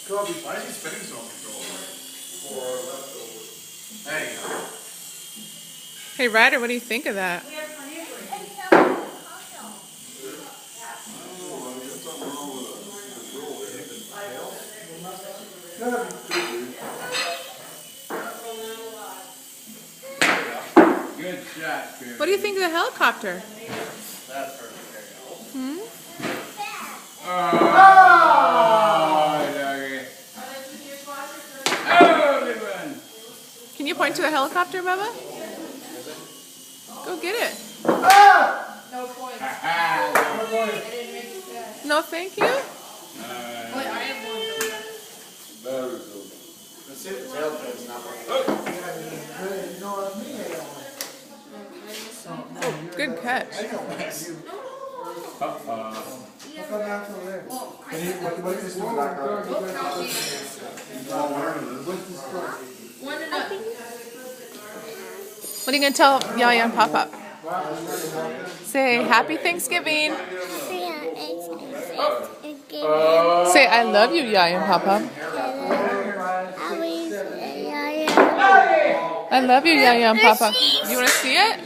Why is he spinning so controlled? There you go. Hey Ryder, what do you think of that? Good shot, Barry. What do you think of the helicopter? That's perfect. Hmm? Oh, doggy. Oh, good one. Can you point to the helicopter, Bubba? Go get it. No points. No, thank you. Wait, I have one. That's it. The tail pin's not working. Oh, good catch. One and up. What are you going to tell Yaya and Pop-Up? Say, Happy Thanksgiving. Say, I love you, Yaya and Pop-Up. I love you, Yaya and Papa. You want to see it?